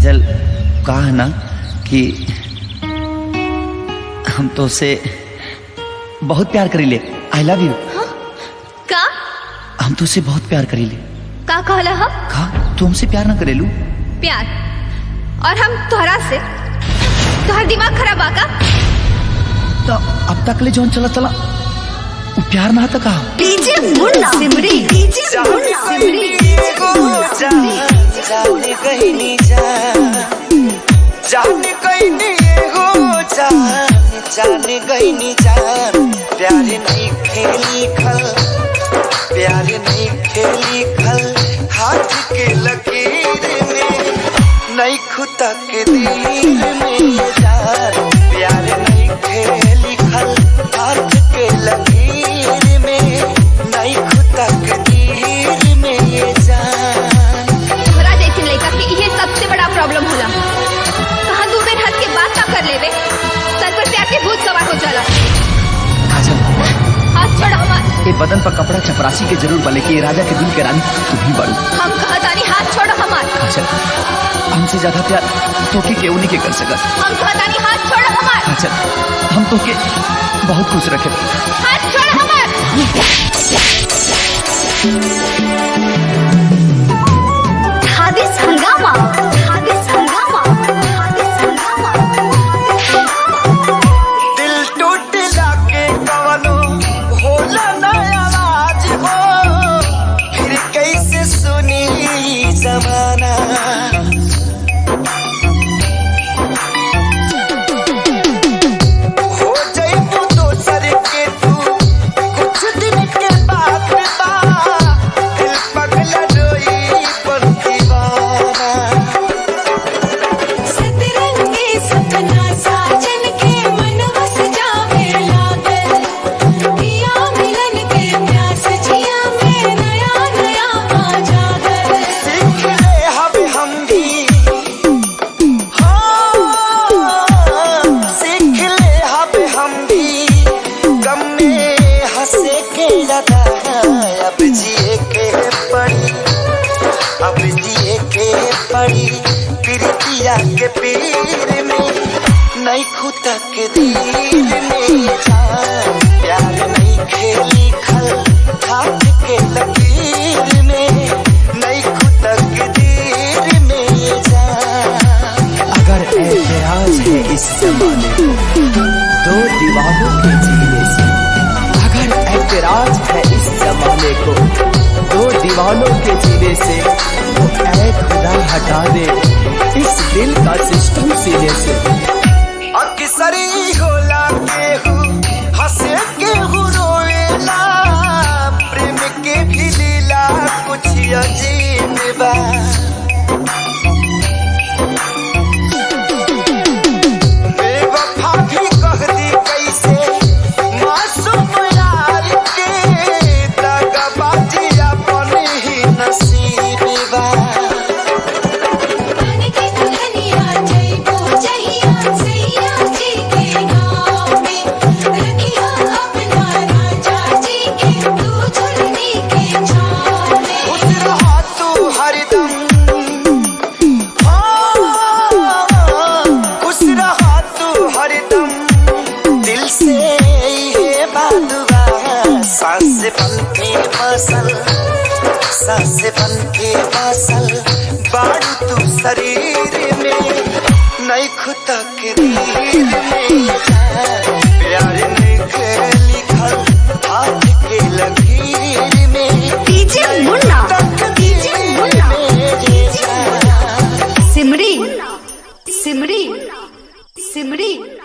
काजल कहा ना कि हम तो उसे बहुत प्यार करीले। I love you. का हम तो उसे बहुत प्यार करीले। का कहला हम? का तू हमसे प्यार ना करेलू? प्यार और हम तोहरा से? तोहर दिमाग खराब आका? तो अब तक ले जौन चला चला वो प्यार ना था कहा? डीजे मुन्ना सिमरी, डीजे मुन्ना सिमरी। जाने कहीं नहीं जा, जाने कहीं नहीं हो जा, जाने कहीं नहीं जा। प्यार नहीं खेली खल, प्यार नहीं खेली खल, हाथ के लकीर में नहीं खुदा के दिल में जा। प्यार नहीं खेली खल, हाथ के लकीर में नहीं खुदा के दिल में जा। तोहरा जैसी लड़का के ये सबसे बड़ा प्रॉब्लम होला। कहाँ दो बेर हंस के बात ना कर लेवे, सर पर प्यार के भूत सवार हो जाला। काजल हाथ छोड़ हमार। ये बदन पर कपड़ा चपरासी के जरूर बले कि ये राजा के दिल के रानी तू ही बड़ू। हम कहतानी हाथ छोड़ हमार। काजल हमसे ज्यादा प्यार तो के केहू नहीं के कर सकत। हम कहतानी हाथ छोड़ हमार। काजल हम तो के बहुत खुश रखे। हाथ छोड़ हमार। हादिस हंगामा, हादिस हंगामा, हादिस हंगामा। दिल टूटला के कवनो होला ना आवाज हो, फिर कैसे सुनी जमाना। हो जाइबू दोसर के तू कुछ दिन के बाद बा, दिल पगला रोई पर दीवाना। सतरंगी सपना साजन के मन बस जावे लागल, पिया मिलन के प्यास जिया में नया नया आ जागल। सीख ले हब हम भी, सीख ले हब हम भी, गम में हंसे के लगा। अब जिए के पड़ी, अब जिए के पड़ी, प्रीतिया के पीर में नहीं खुदा के दिल में जा। प्यार नहीं खेली खल, हाथ के लकीर में नहीं खुदा के दिल में जा। अगर ऐतराज है इस जमाने को दो दीवानों के जीने से, अगर ऐतराज है इस जमाने को दो दीवानों के जीने से, तो ऐ खुदा हटा दे इस दिल का सिस्टम सीने से। अक्सरी होला केहू हंसे केहू रोएला, प्रेम के भी लीला कुछ अजीब बा। बेवफा भी कह दी कैसे मासूम यार के, दगाबाजी अपन ही नसीब बा। मन की दुल्हनिया जइबू जहिया सैया जी के गाँव में, रखिया अपना राजा जी के तू झुलनी के छाँव में। खुश रहा तू हरदम, खुश रहा तू हरदम, दिल से ये बात बा। सांस बन के बसल, सांस बन के बसल, बारू तू शरीर में नहीं खुदा के दिल में जा। प्यार नहीं लिखल हाथ